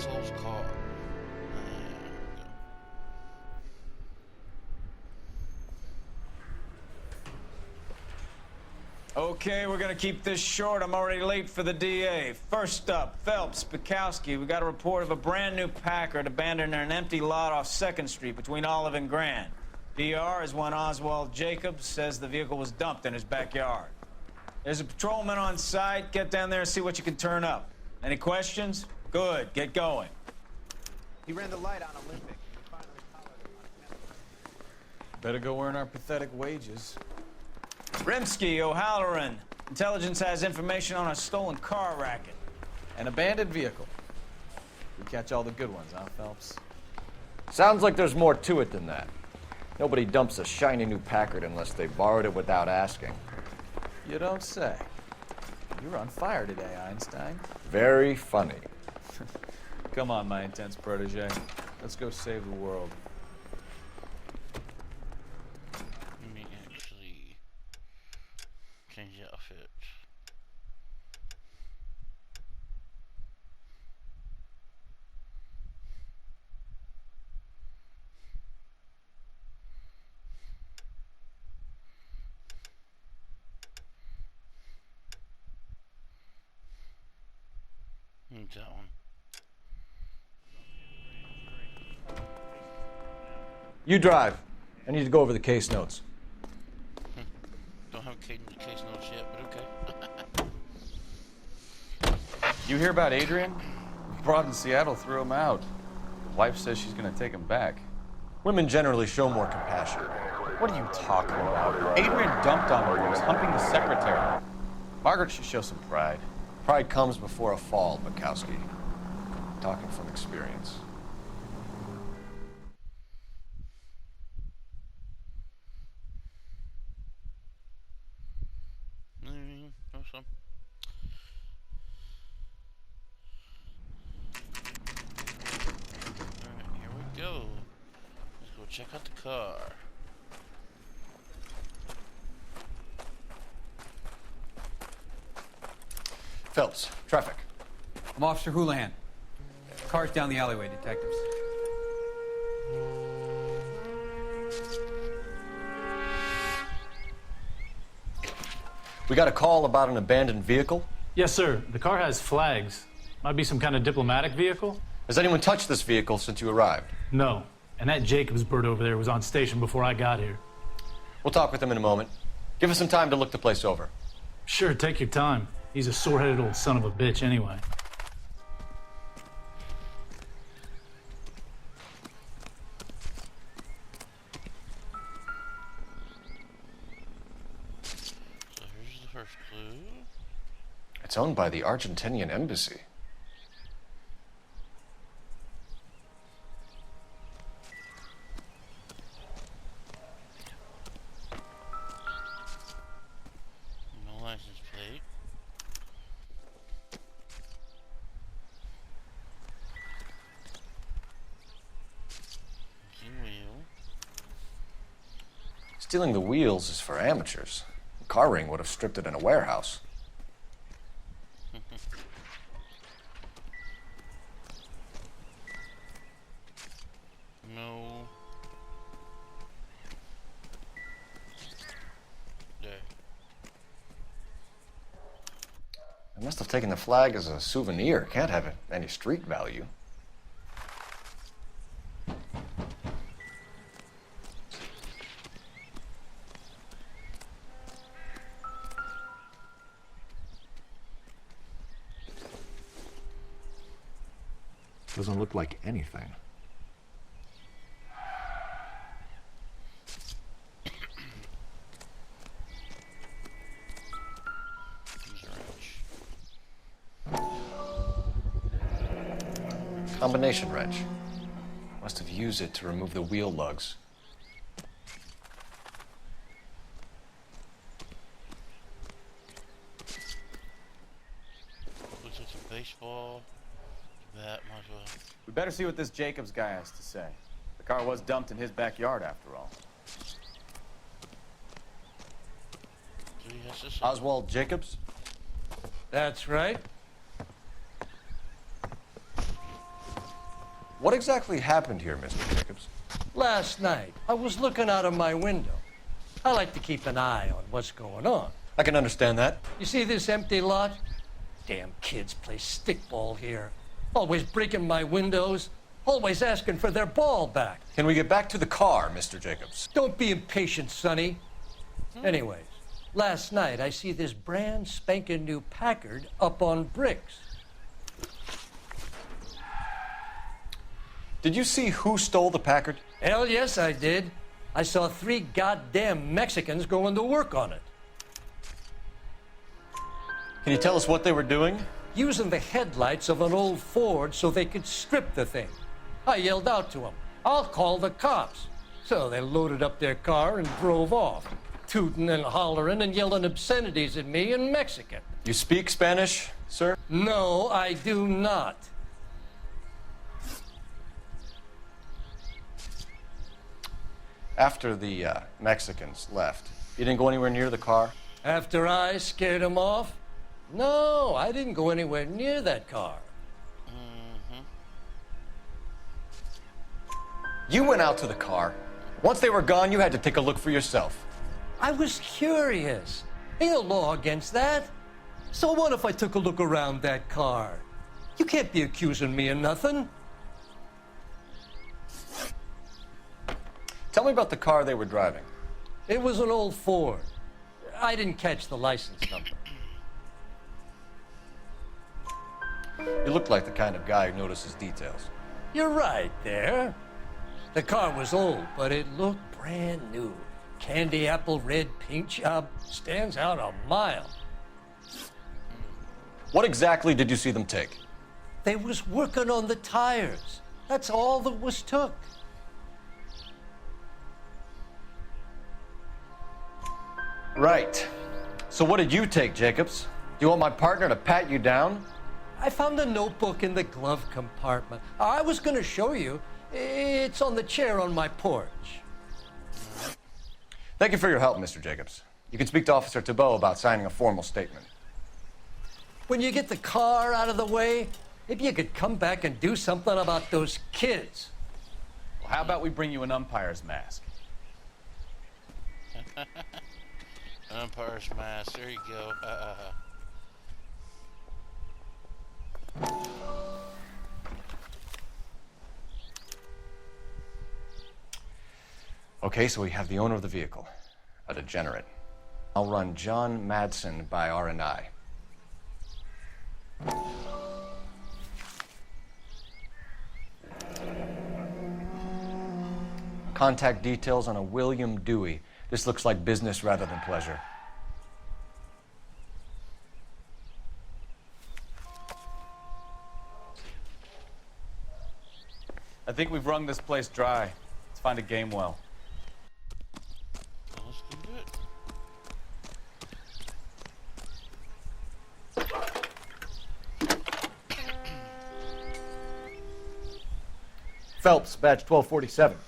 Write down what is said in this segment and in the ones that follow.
Oswald's car. Okay, we're gonna keep this short. I'm already late for the DA. First up, Phelps, Bukowski. We got a report of a brand new Packard abandoned in an empty lot off 2nd Street between Olive and Grand. DR is one Oswald Jacobs says the vehicle was dumped in his backyard. There's a patrolman on site. Get down there and see what you can turn up. Any questions? Good, get going. He ran the light on Olympic. And finally collared him on a Better go earn our pathetic wages. Rimsky, O'Halloran. Intelligence has information on a stolen car racket. An abandoned vehicle. We catch all the good ones, huh, Phelps? Sounds like there's more to it than that. Nobody dumps a shiny new Packard unless they borrowed it without asking. You don't say. You're on fire today, Einstein. Very funny. Come on, my intense protege. Let's go save the world. Let me actually change the outfit. That one. You drive. I need to go over the case notes. Don't have case notes yet, but okay. You hear about Adrian? The broad in Seattle threw him out. Wife says she's gonna take him back. Women generally show more compassion. What are you talking about? Adrian dumped on her. He was humping the secretary. Margaret should show some pride. Pride comes before a fall, Bukowski. Talking from experience. Awesome. Alright, here we go. Let's go check out the car. Phelps, traffic. I'm Officer Houlihan. Car's down the alleyway, detectives. We got a call about an abandoned vehicle. Yes, sir. The car has flags. Might be some kind of diplomatic vehicle? Has anyone touched this vehicle since you arrived? No. And that Jacobs bird over there was on station before I got here. We'll talk with him in a moment. Give us some time to look the place over. Sure, take your time. He's a sore-headed old son of a bitch anyway. So here's the first clue. It's owned by the Argentinian embassy. No license plate. Missing wheel. Stealing the wheels is for amateurs. The car ring would have stripped it in a warehouse. No. There. I must have taken the flag as a souvenir. Can't have any street value. Doesn't look like anything. There's a wrench. Combination wrench. Must have used it to remove the wheel lugs. Looks like some baseball. That might as well. We better see what this Jacobs guy has to say. The car was dumped in his backyard, after all. So he has to say. Oswald Jacobs? That's right. What exactly happened here, Mr. Jacobs? Last night, I was looking out of my window. I like to keep an eye on what's going on. I can understand that. You see this empty lot? Damn kids play stickball here. Always breaking my windows, always asking for their ball back. Can we get back to the car, Mr. Jacobs? Don't be impatient, Sonny. Anyways, last night I see this brand spanking new Packard up on bricks. Did you see who stole the Packard? Hell yes, I did. I saw 3 goddamn Mexicans going to work on it. Can you tell us what they were doing? Using the headlights of an old Ford so they could strip the thing. I yelled out to them, "I'll call the cops." So they loaded up their car and drove off, tooting and hollering and yelling obscenities at me in Mexican. You speak Spanish, sir? No, I do not. After the Mexicans left, you didn't go anywhere near the car? After I scared them off? No, I didn't go anywhere near that car. You went out to the car. Once they were gone, you had to take a look for yourself. I was curious. Ain't no law against that. So what if I took a look around that car? You can't be accusing me of nothing. Tell me about the car they were driving. It was an old Ford. I didn't catch the license number. You look like the kind of guy who notices details. You're right there. The car was old, but it looked brand new. Candy apple red paint job stands out a mile. What exactly did you see them take? They was working on the tires. That's all that was took. Right. So what did you take, Jacobs? Do you want my partner to pat you down? I found a notebook in the glove compartment. I was going to show you. It's on the chair on my porch. Thank you for your help, Mr. Jacobs. You can speak to Officer Thibault about signing a formal statement. When you get the car out of the way, maybe you could come back and do something about those kids. Well, how about we bring you an umpire's mask? Umpire's mask. There you go. Okay, so we have the owner of the vehicle, a degenerate. I'll run John Madsen by R&I. Contact details on a William Dewey. This looks like business rather than pleasure. I think we've wrung this place dry. Let's find a game well. Let's do it. Phelps, badge 1247.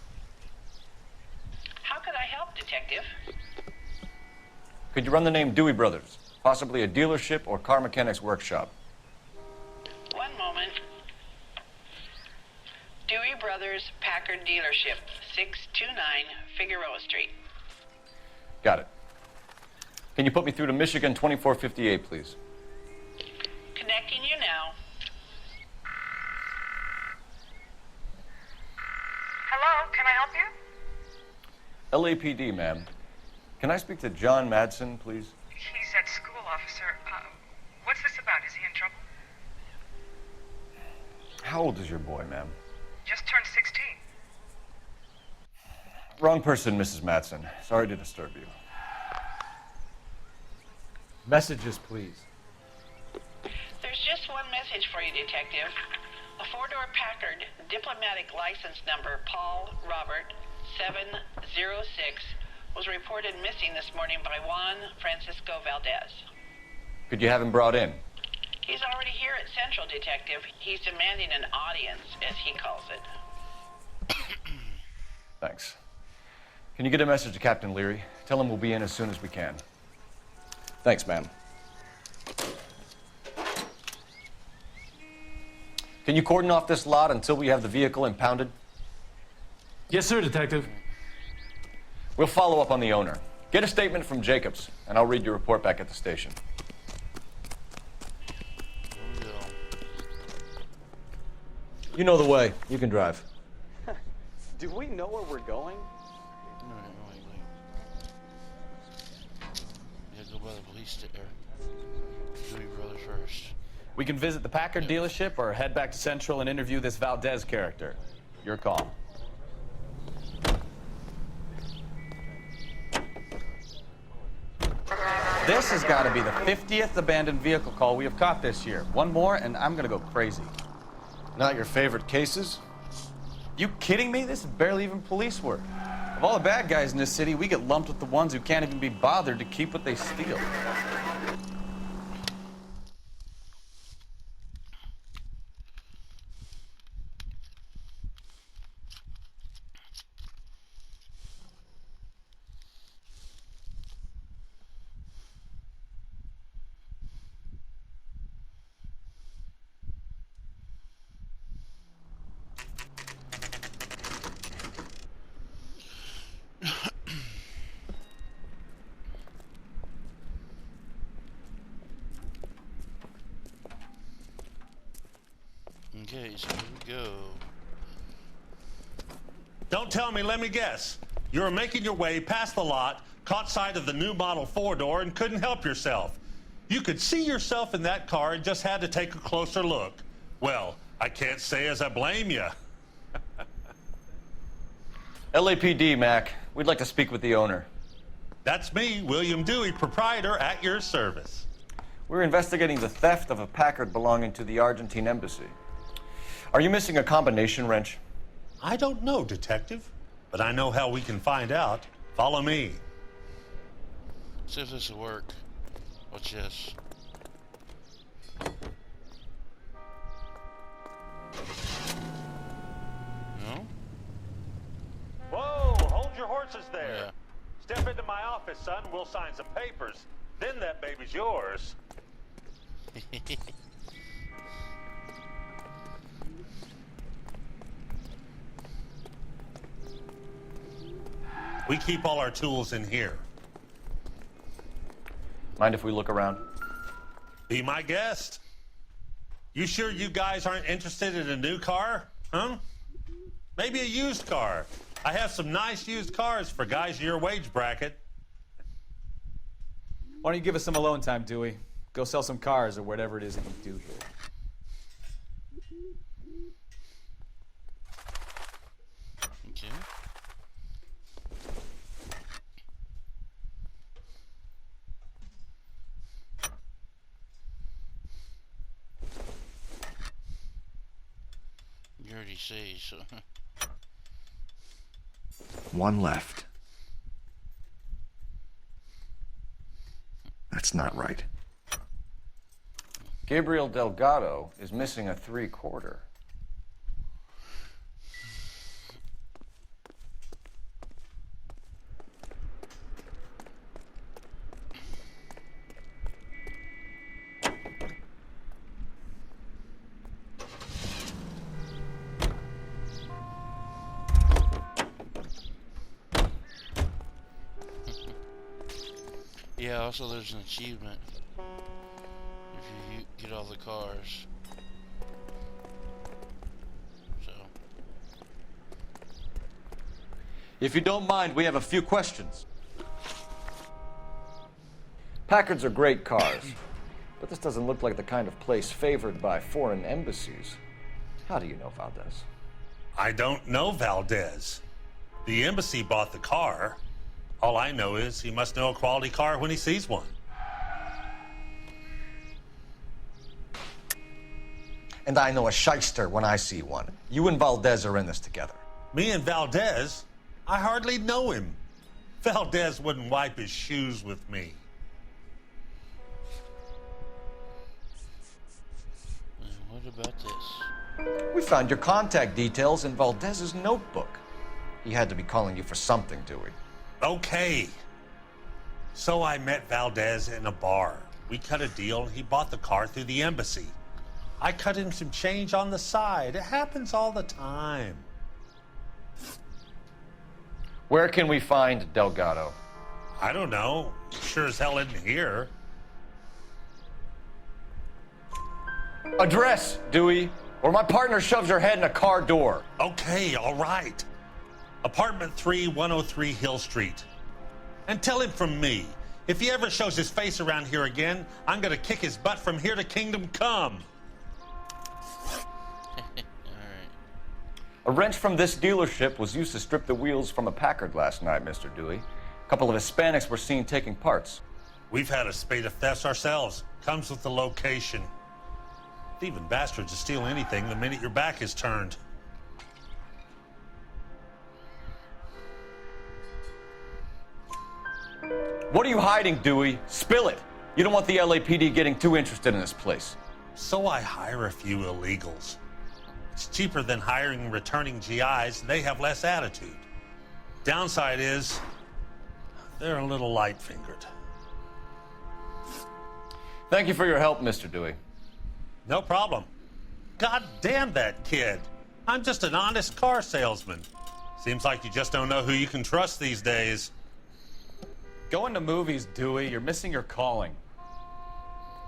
How could I help, Detective? Could you run the name Dewey Brothers? Possibly a dealership or car mechanics workshop. One moment. Dewey Brothers Packard Dealership, 629 Figueroa Street. Got it. Can you put me through to Michigan 2458, please? Connecting you now. Hello, can I help you? LAPD, ma'am. Can I speak to John Madsen, please? He's at school, officer. What's this about? Is he in trouble? How old is your boy, ma'am? Just turned 16. Wrong person, Mrs. Madsen. Sorry to disturb you. Messages, please. There's just one message for you, Detective. A four-door Packard, diplomatic license number Paul Robert 706, was reported missing this morning by Juan Francisco Valdez. Could you have him brought in? He's already here at Central, Detective. He's demanding an audience, as he calls it. Thanks. Can you get a message to Captain Leary? Tell him we'll be in as soon as we can. Thanks, ma'am. Can you cordon off this lot until we have the vehicle impounded? Yes, sir, Detective. We'll follow up on the owner. Get a statement from Jacobs, and I'll read your report back at the station. You know the way. You can drive. Do we know where we're going? We gotta go by the police station. Dewey Brothers first. We can visit the Packard dealership or head back to Central and interview this Valdez character. Your call. This has got to be the 50th abandoned vehicle call we have caught this year. One more, and I'm going to go crazy. Not your favorite cases? You kidding me? This is barely even police work. Of all the bad guys in this city, we get lumped with the ones who can't even be bothered to keep what they steal. Okay, so here we go. Don't tell me, let me guess. You were making your way past the lot, caught sight of the new model four-door, and couldn't help yourself. You could see yourself in that car and just had to take a closer look. Well, I can't say as I blame you. LAPD, Mac. We'd like to speak with the owner. That's me, William Dewey, proprietor, at your service. We're investigating the theft of a Packard belonging to the Argentine embassy. Are you missing a combination wrench? I don't know, Detective, but I know how we can find out. Follow me. See if this will work. Watch this. No? Whoa, hold your horses there. Yeah. Step into my office, son. We'll sign some papers. Then that baby's yours. We keep all our tools in here. Mind if we look around? Be my guest. You sure you guys aren't interested in a new car? Huh? Maybe a used car. I have some nice used cars for guys in your wage bracket. Why don't you give us some alone time, Dewey? Go sell some cars or whatever it is that you do here. Okay. You already say so. One left. That's not right. Gabriel Delgado is missing a 3/4. Yeah, also there's an achievement if you get all the cars. So. If you don't mind, we have a few questions. Packards are great cars, but this doesn't look like the kind of place favored by foreign embassies. How do you know Valdez? I don't know Valdez. The embassy bought the car. All I know is he must know a quality car when he sees one. And I know a shyster when I see one. You and Valdez are in this together. Me and Valdez? I hardly know him. Valdez wouldn't wipe his shoes with me. What about this? We found your contact details in Valdez's notebook. He had to be calling you for something, Dewey. Okay. So I met Valdez in a bar. We cut a deal and he bought the car through the embassy. I cut him some change on the side. It happens all the time. Where can we find Delgado? I don't know. Sure as hell isn't here. Address, Dewey, or my partner shoves her head in a car door. Okay, all right. Apartment 3, 103 Hill Street. And tell him from me, if he ever shows his face around here again, I'm gonna kick his butt from here to Kingdom Come. A wrench from this dealership was used to strip the wheels from a Packard last night, Mr. Dewey. A couple of Hispanics were seen taking parts. We've had a spate of thefts ourselves. Comes with the location. Thieving bastards to steal anything the minute your back is turned. What are you hiding, Dewey? Spill it. You don't want the LAPD getting too interested in this place. So I hire a few illegals. It's cheaper than hiring returning GIs, and they have less attitude. Downside is, they're a little light-fingered. Thank you for your help, Mr. Dewey. No problem. God damn that kid. I'm just an honest car salesman. Seems like you just don't know who you can trust these days. Going to movies, Dewey. You're missing your calling.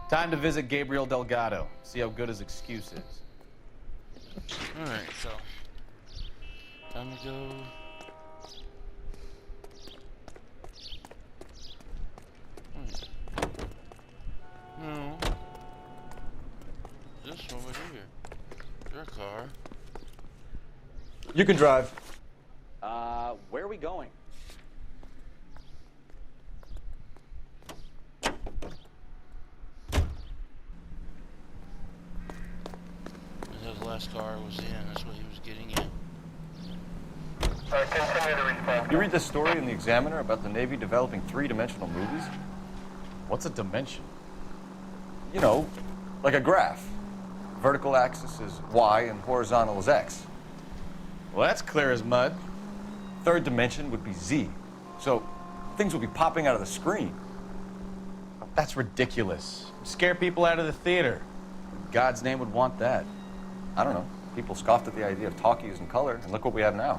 Time to visit Gabriel Delgado. See how good his excuse is. Alright, so. Time to go. No. This over here. Their car. You can drive. Where are we going? The last car was in, that's what he was getting in. You read this story in the Examiner about the Navy developing three-dimensional movies? What's a dimension? You know, like a graph. Vertical axis is Y and horizontal is X. Well, that's clear as mud. Third dimension would be Z. So things would be popping out of the screen. That's ridiculous. Scare people out of the theater. God's name would want that. I don't know. People scoffed at the idea of talkies in color, and look what we have now.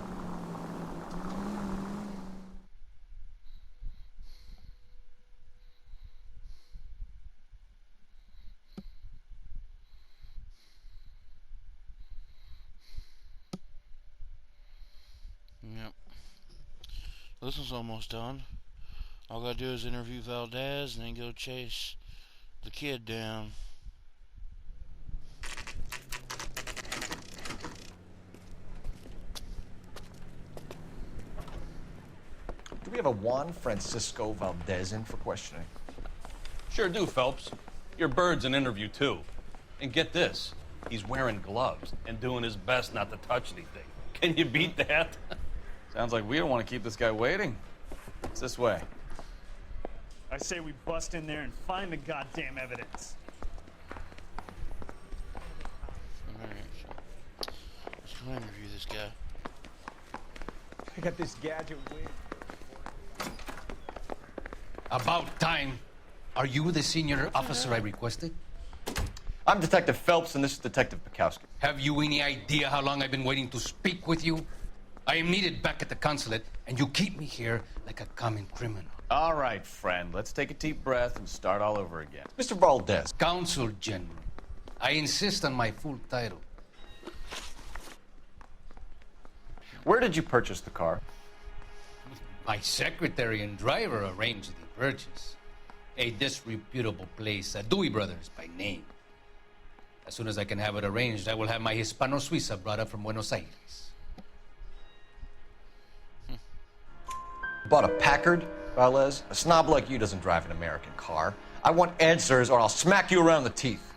Yep. This one's almost done. All I gotta do is interview Valdez and then go chase the kid down. Do we have a Juan Francisco Valdez in for questioning? Sure do, Phelps. Your bird's an interview, too. And get this, he's wearing gloves and doing his best not to touch anything. Can you beat that? Sounds like we don't want to keep this guy waiting. It's this way. I say we bust in there and find the goddamn evidence. Alright, so let's go interview this guy. I got this gadget waiting. About time. Are you the senior officer I requested? I'm Detective Phelps, and this is Detective Bukowski. Have you any idea how long I've been waiting to speak with you? I am needed back at the consulate, and you keep me here like a common criminal. All right, friend. Let's take a deep breath and start all over again. Mr. Valdez. Consul General. I insist on my full title. Where did you purchase the car? My secretary and driver arranged the purchase. A disreputable place, Dewey Brothers by name. As soon as I can have it arranged, I will have my Hispano Suiza brought up from Buenos Aires. Bought a Packard, Valdez? A snob like you doesn't drive an American car. I want answers or I'll smack you around the teeth.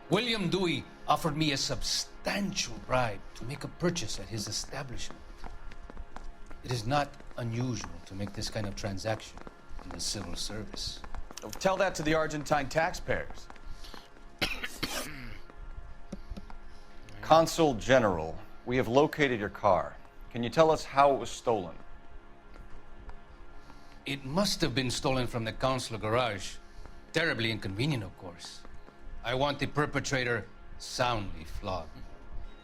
William Dewey offered me a substantial bribe to make a purchase at his establishment. It is not unusual to make this kind of transaction in the civil service. Tell that to the Argentine taxpayers. Consul General, we have located your car. Can you tell us how it was stolen? It must have been stolen from the consular garage. Terribly inconvenient, of course. I want the perpetrator soundly flogged.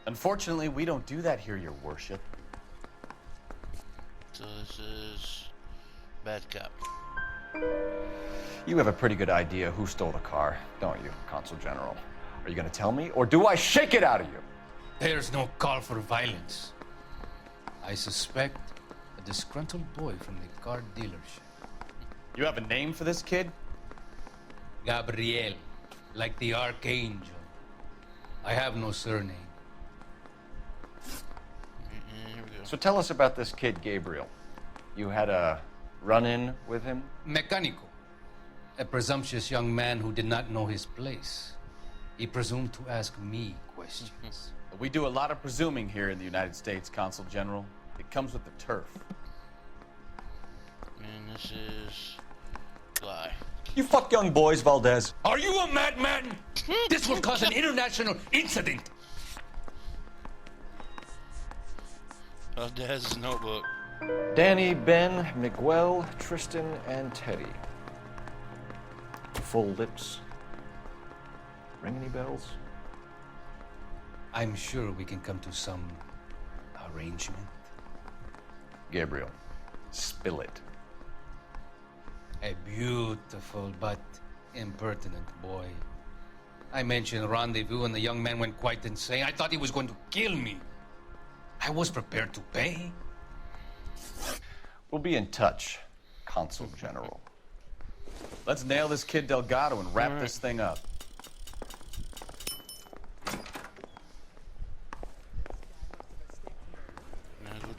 Unfortunately, we don't do that here, Your Worship. So this is bad cop. You have a pretty good idea who stole the car, don't you, Consul General? Are you going to tell me, or do I shake it out of you? There's no call for violence. I suspect a disgruntled boy from the car dealership. You have a name for this kid? Gabriel, like the archangel. I have no surname. Here we go. So tell us about this kid, Gabriel. You had a run-in with him? Mecánico. A presumptuous young man who did not know his place. He presumed to ask me questions. We do a lot of presuming here in the United States, Consul General. It comes with the turf. And this is Guy. You fuck young boys, Valdez. Are you a madman? This will cause an international incident. Valdez's notebook. Danny, Ben, Miguel, Tristan, and Teddy. Full lips. Ring any bells? I'm sure we can come to some arrangement. Gabriel, spill it. A beautiful but impertinent boy. I mentioned rendezvous and the young man went quite insane. I thought he was going to kill me. I was prepared to pay. We'll be in touch, Consul General. Let's nail this kid Delgado and wrap this thing up.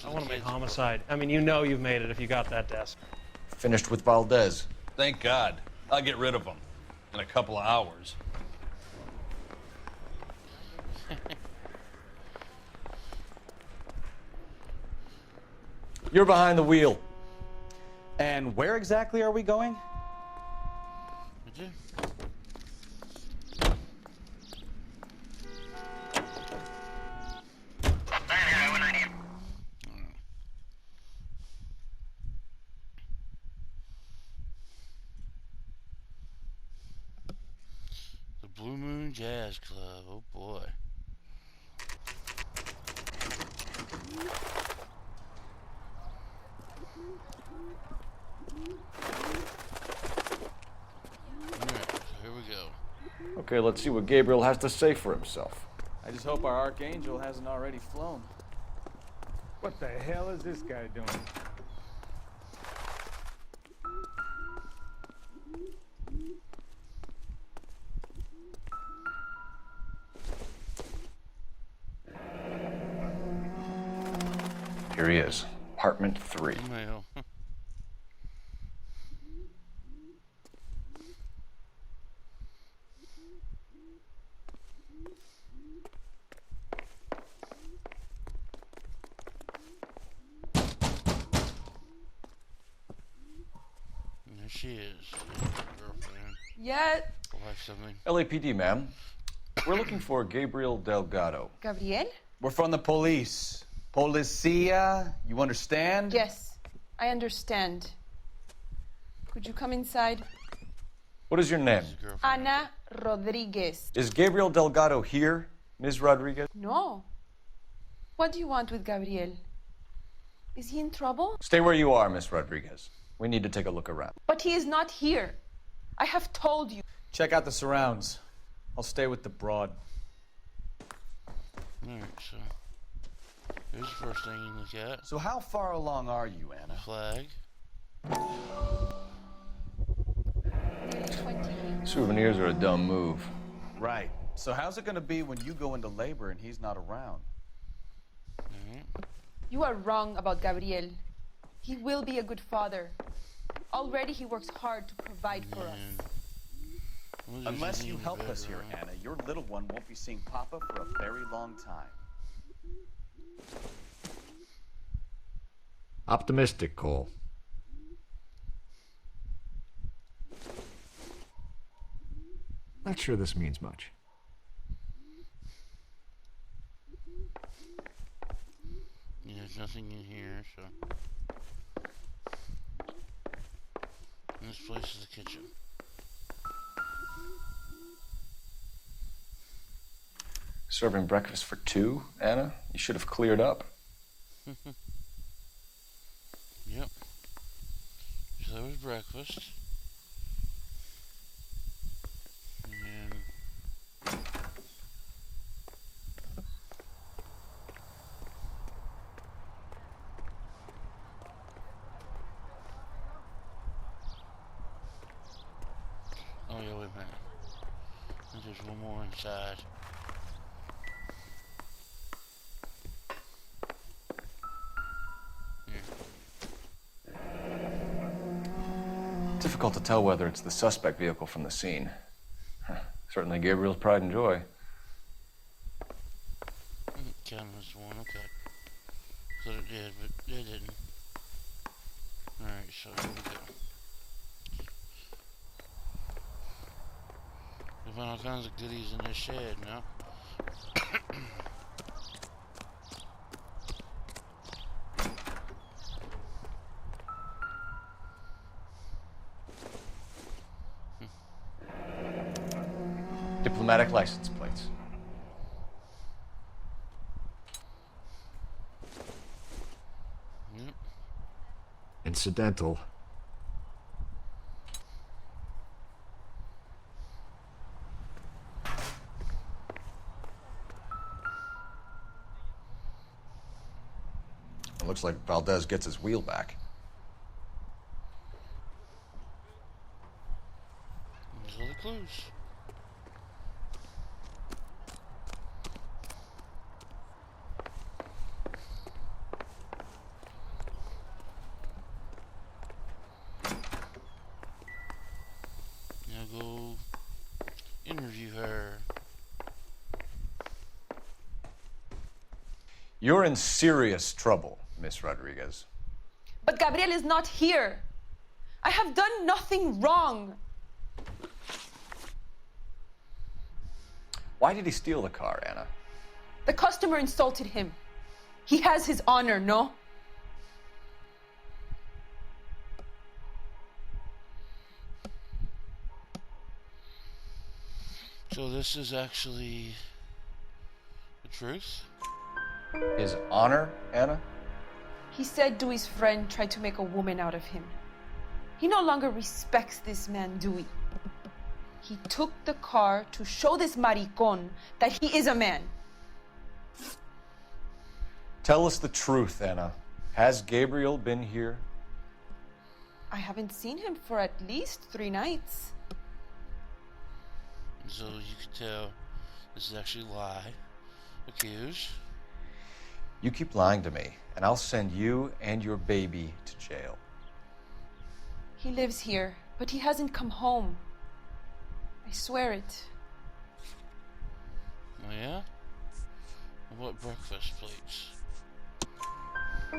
I want to make homicide. I mean, you know you've made it if you got that desk. Finished with Valdez. Thank God. I'll get rid of him in a couple of hours. You're behind the wheel. And where exactly are we going? The Blue Moon Jazz Club. Oh boy. Alright, so here we go. Okay, let's see what Gabriel has to say for himself. I just hope our archangel hasn't already flown. What the hell is this guy doing? Here he is, apartment 3. Email. There she is. Girlfriend. Yeah. Wife, something. LAPD, ma'am. We're looking for Gabriel Delgado. Gabriel? We're from the police. Policia, you understand? Yes, I understand. Could you come inside? What is your name? Ana Rodriguez. Is Gabriel Delgado here, Ms. Rodriguez? No. What do you want with Gabriel? Is he in trouble? Stay where you are, Miss Rodriguez. We need to take a look around. But he is not here. I have told you. Check out the surrounds. I'll stay with the broad. Alright, so here's the first thing you look at. So how far along are you, Anna? Flag. Souvenirs are a dumb move. Right. So how's it going to be when you go into labor and he's not around? You are wrong about Gabriel. He will be a good father. Already he works hard to provide for us. Unless you help us here, Anna, your little one won't be seeing Papa for a very long time. Optimistic, Cole. Not sure this means much. Yeah, there's nothing in here, so. And this place is the kitchen. Serving breakfast for two, Anna? You should have cleared up. Yep. So there was breakfast. And oh yeah, wait a minute. I think there's one more inside. Difficult to tell whether it's the suspect vehicle from the scene. Certainly Gabriel's pride and joy. Counting as one, okay. Thought it did, but it didn't. Alright, so here we go. We found all kinds of goodies in this shed now. Diplomatic license plates. Yep. Incidental. It looks like Valdez gets his wheel back. Those are the clues. Now go interview her. You're in serious trouble, Miss Rodriguez. But Gabriel is not here. I have done nothing wrong. Why did he steal the car, Anna? The customer insulted him. He has his honor, no? So this is actually the truth? His honor, Anna? He said Dewey's friend tried to make a woman out of him. He no longer respects this man, Dewey. He took the car to show this maricon that he is a man. Tell us the truth, Anna. Has Gabriel been here? I haven't seen him for at least 3 nights. So you can tell this is actually a lie. Accused. You keep lying to me, and I'll send you and your baby to jail. He lives here, but he hasn't come home. I swear it. Oh yeah? What breakfast plates?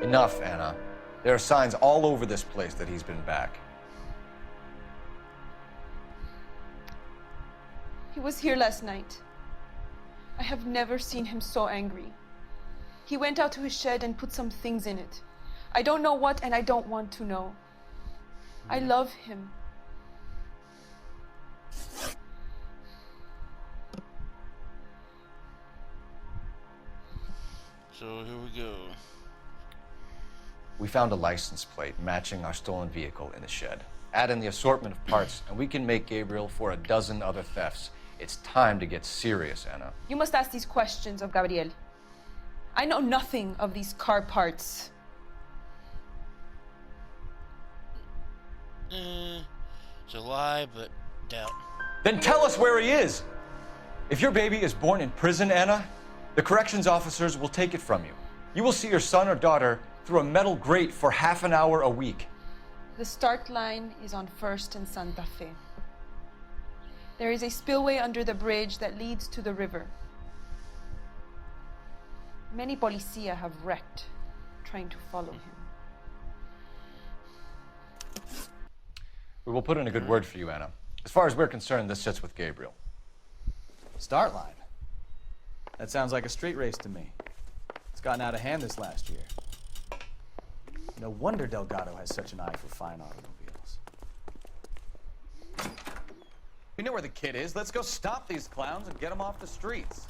Enough, Anna. There are signs all over this place that he's been back. He was here last night. I have never seen him so angry. He went out to his shed and put some things in it. I don't know what, and I don't want to know. I love him. So here we go. We found a license plate matching our stolen vehicle in the shed. Add in the assortment of parts, and we can make Gabriel for a dozen other thefts. It's time to get serious, Anna. You must ask these questions of Gabriel. I know nothing of these car parts. It's a lie, but doubt. Then tell us where he is! If your baby is born in prison, Anna, the corrections officers will take it from you. You will see your son or daughter through a metal grate for half an hour a week. The start line is on 1st and Santa Fe. There is a spillway under the bridge that leads to the river. Many policia have wrecked trying to follow him. We will put in a good word for you, Anna. As far as we're concerned, this sits with Gabriel. Start line. That sounds like a street race to me. It's gotten out of hand this last year. No wonder Delgado has such an eye for fine automobiles. We know where the kid is. Let's go stop these clowns and get them off the streets.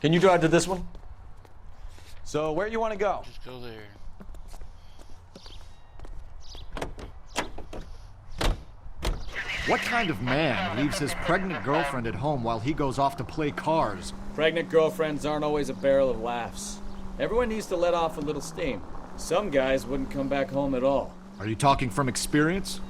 Can you drive to this one? So, where you want to go? Just go there. What kind of man leaves his pregnant girlfriend at home while he goes off to play cars? Pregnant girlfriends aren't always a barrel of laughs. Everyone needs to let off a little steam. Some guys wouldn't come back home at all. Are you talking from experience?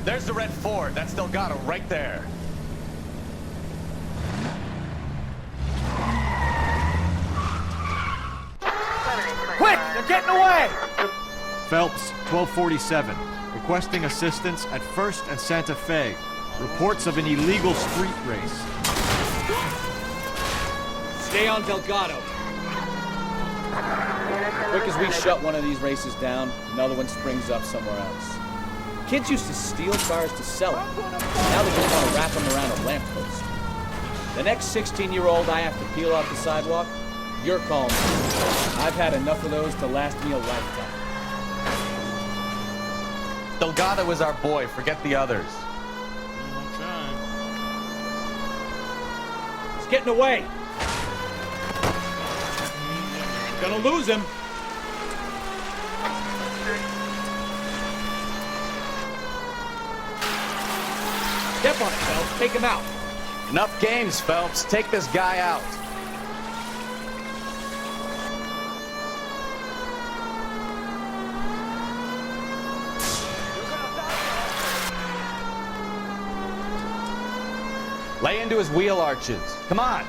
There's the red Ford. That's Delgado right there. Quick! They're getting away! Phelps, 1247. Requesting assistance at 1st and Santa Fe. Reports of an illegal street race. Stay on Delgado. Quick as we shut one of these races down, another one springs up somewhere else. Kids used to steal cars to sell them. Now they just want to wrap them around a lamppost. The next 16-year-old I have to peel off the sidewalk, you're calling me. I've had enough of those to last me a lifetime. Delgado is our boy. Forget the others. I'm trying. He's getting away. Gonna lose him. Step on it, Phelps. Take him out. Enough games, Phelps. Take this guy out. Lay into his wheel arches. Come on.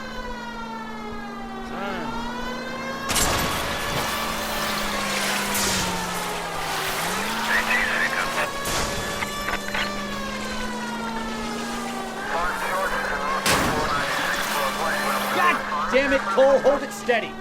God damn it, Cole. Hold it steady.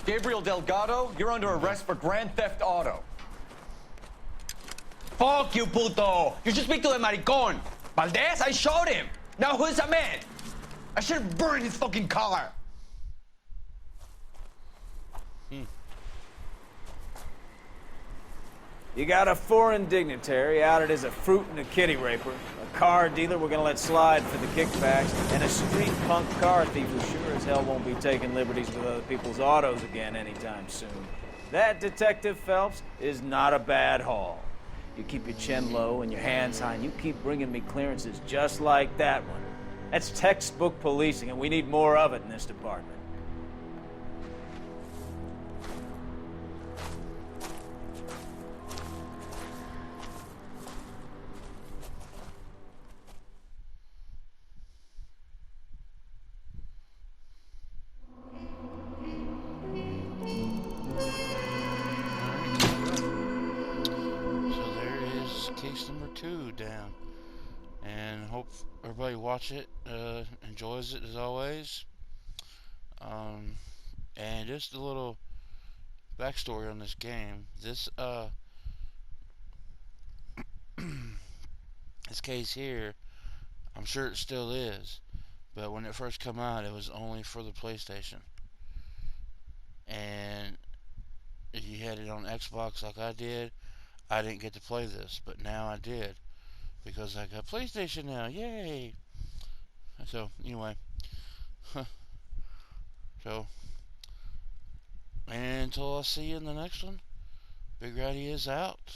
Gabriel Delgado, you're under arrest for grand theft auto. Fuck you, puto! You should speak to the maricon! Valdez, I showed him! Now who's a man? I should have burned his fucking car! You got a foreign dignitary outed as a fruit and a kitty raper, a car dealer we're gonna let slide for the kickbacks, and a street punk car thief who sure as hell won't be taking liberties with other people's autos again anytime soon. That, Detective Phelps, is not a bad haul. You keep your chin low and your hands high, and you keep bringing me clearances just like that one. That's textbook policing, and we need more of it in this department. Case number 2 down, and hope everybody watch it, enjoys it as always. And just a little backstory on this game. This this case here, I'm sure it still is, but when it first came out, it was only for the PlayStation. And if you had it on Xbox like I did, I didn't get to play this, but now I did, because I got PlayStation now, yay! So, anyway, so, and until I see you in the next one, Big Ratty is out.